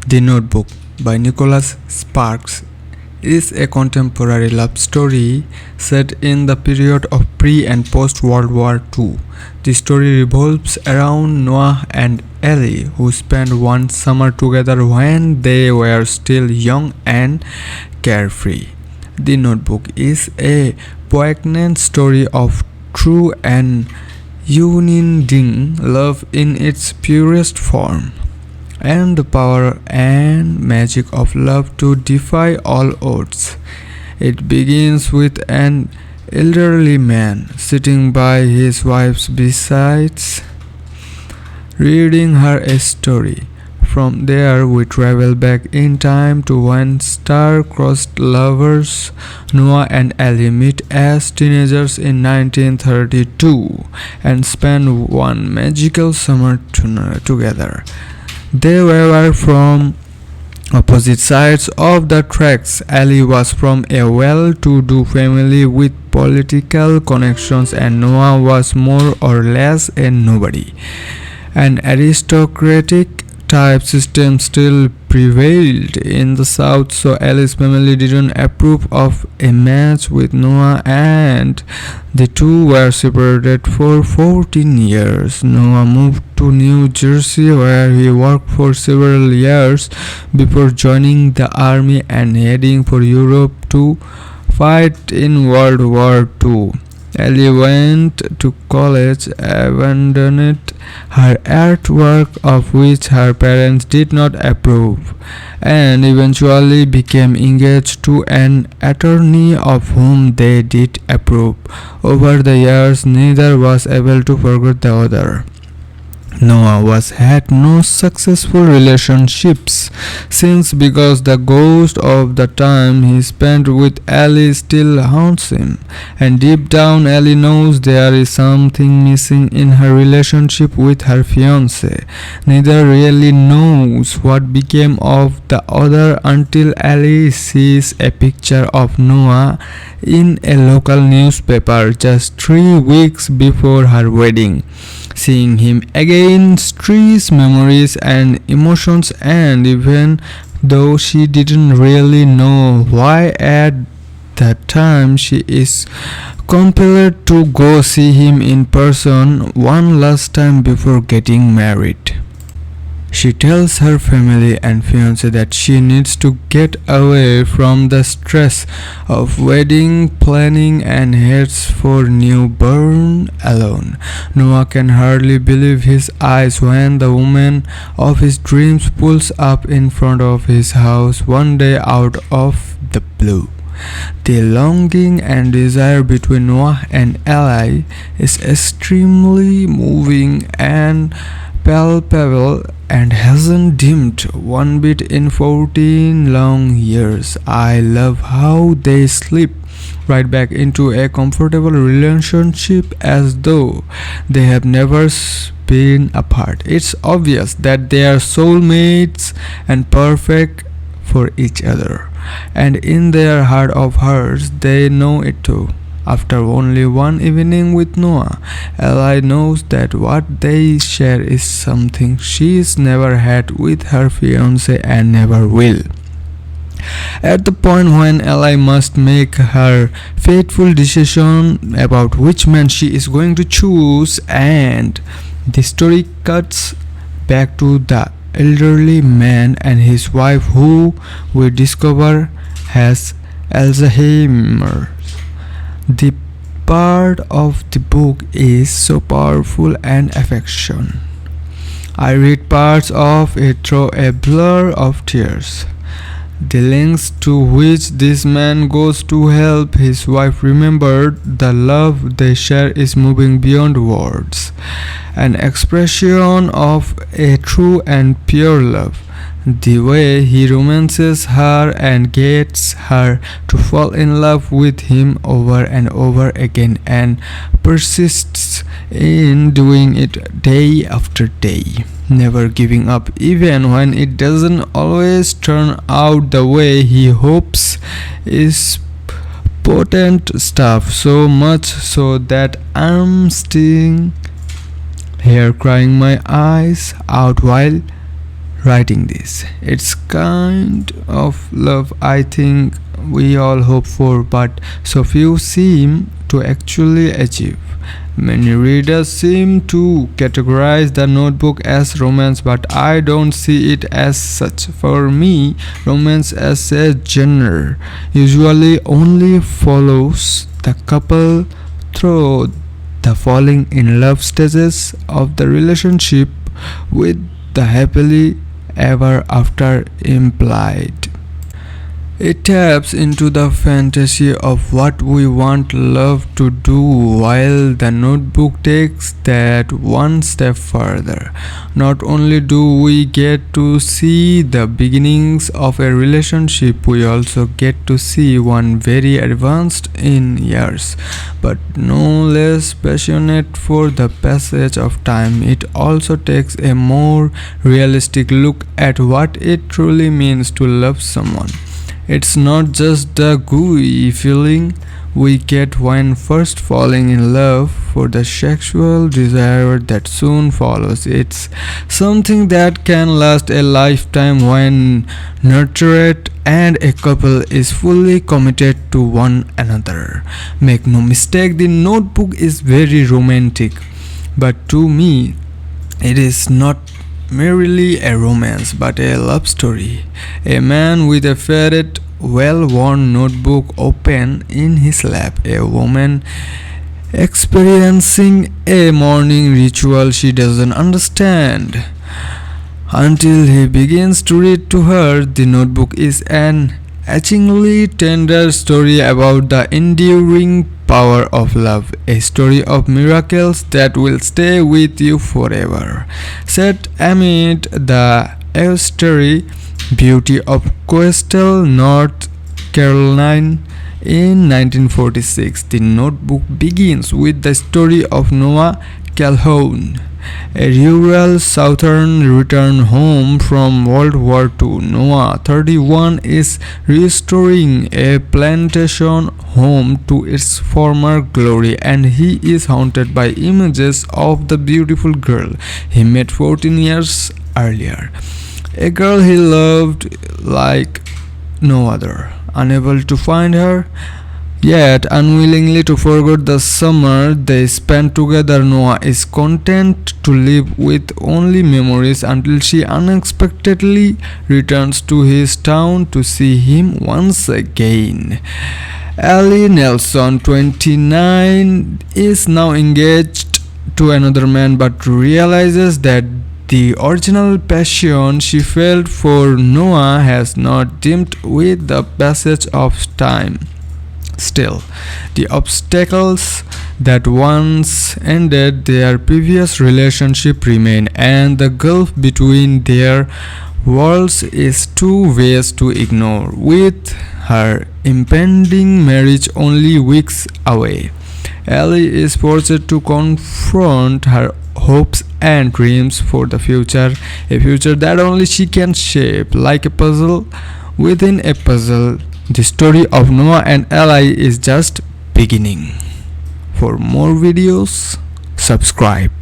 The Notebook by Nicholas Sparks is a contemporary love story set in the period of pre- and post-World War II. The story revolves around Noah and Ellie, who spent one summer together when they were still young and carefree. The Notebook is a poignant story of true and unending love in its purest form, and the power and magic of love to defy all odds. It begins with an elderly man sitting by his wife's bedside, reading her a story. From there, we travel back in time to when star-crossed lovers Noah and Ellie meet as teenagers in 1932 and spend one magical summer together. They were from opposite sides of the tracks. Ellie was from a well-to-do family with political connections, and Noah was more or less a nobody. An aristocratic type system still prevailed in the South, so Ellie's family didn't approve of a match with Noah, and the two were separated for 14 years. Noah moved to New Jersey, where he worked for several years before joining the army and heading for Europe to fight in World War II. Ellie went to college, abandoned her artwork, of which her parents did not approve, and eventually became engaged to an attorney of whom they did approve. Over the years, neither was able to forget the other. Noah had no successful relationships since, because the ghost of the time he spent with Ellie still haunts him, and deep down Ellie knows there is something missing in her relationship with her fiancé. Neither really knows what became of the other until Ellie sees a picture of Noah in a local newspaper just 3 weeks before her wedding. Seeing him again stirs memories and emotions, and even though she didn't really know why at that time, she is compelled to go see him in person one last time before getting married. She tells her family and fiancé that she needs to get away from the stress of wedding planning and heads for New Bern alone. Noah can hardly believe his eyes when the woman of his dreams pulls up in front of his house one day out of the blue. The longing and desire between Noah and Ellie is extremely moving and palpable, and hasn't dimmed one bit in 14 long years. I love how they slip right back into a comfortable relationship as though they have never been apart. It's obvious that they are soulmates and perfect for each other, and in their heart of hearts they know it too. After only one evening with Noah, Ellie knows that what they share is something she's never had with her fiancé and never will. At the point when Ellie must make her fateful decision about which man she is going to choose, and the story cuts back to the elderly man and his wife, who we discover has Alzheimer's. The part of the book is so powerful and affection. I read parts of it through a blur of tears. The lengths to which this man goes to help his wife remember the love they share is moving beyond words. An expression of a true and pure love. The way he romances her and gets her to fall in love with him over and over again, and persists in doing it day after day, never giving up even when it doesn't always turn out the way he hopes, is potent stuff. So much so that I'm sitting here crying my eyes out while writing this. It's kind of love I think we all hope for, but so few seem to actually achieve. Many readers seem to categorize The Notebook as romance, but I don't see it as such. For me, romance as a genre usually only follows the couple through the falling in love stages of the relationship, with the happily ever after implied. It taps into the fantasy of what we want love to do, while The Notebook takes that one step further. Not only do we get to see the beginnings of a relationship, we also get to see one very advanced in years, but no less passionate for the passage of time. It also takes a more realistic look at what it truly means to love someone. It's not just the gooey feeling we get when first falling in love for the sexual desire that soon follows. It's something that can last a lifetime when nurtured and a couple is fully committed to one another. Make no mistake, The Notebook is very romantic, but to me, it is not merely a romance but a love story. A man with a faded, well-worn notebook open in his lap, a woman experiencing a morning ritual she doesn't understand until he begins to read to her. The Notebook is an etchingly tender story about the enduring power of love, a story of miracles that will stay with you forever. Set amid the austere beauty of coastal North Carolina in 1946, The Notebook begins with the story of Noah Calhoun, a rural Southern return home from World War II. Noah, 31, is restoring a plantation home to its former glory, and he is haunted by images of the beautiful girl he met 14 years earlier. A girl he loved like no other. Unable to find her, yet unwillingly to forget the summer they spent together, Noah is content to live with only memories until she unexpectedly returns to his town to see him once again. Ellie Nelson, 29, is now engaged to another man but realizes that the original passion she felt for Noah has not dimmed with the passage of time. Still, the obstacles that once ended their previous relationship remain, and the gulf between their worlds is too vast to ignore. With her impending marriage only weeks away, Ellie is forced to confront her hopes and dreams for the future, a future that only she can shape. Like a puzzle within a puzzle, the story of Noah and Ellie is just beginning. For more videos, subscribe.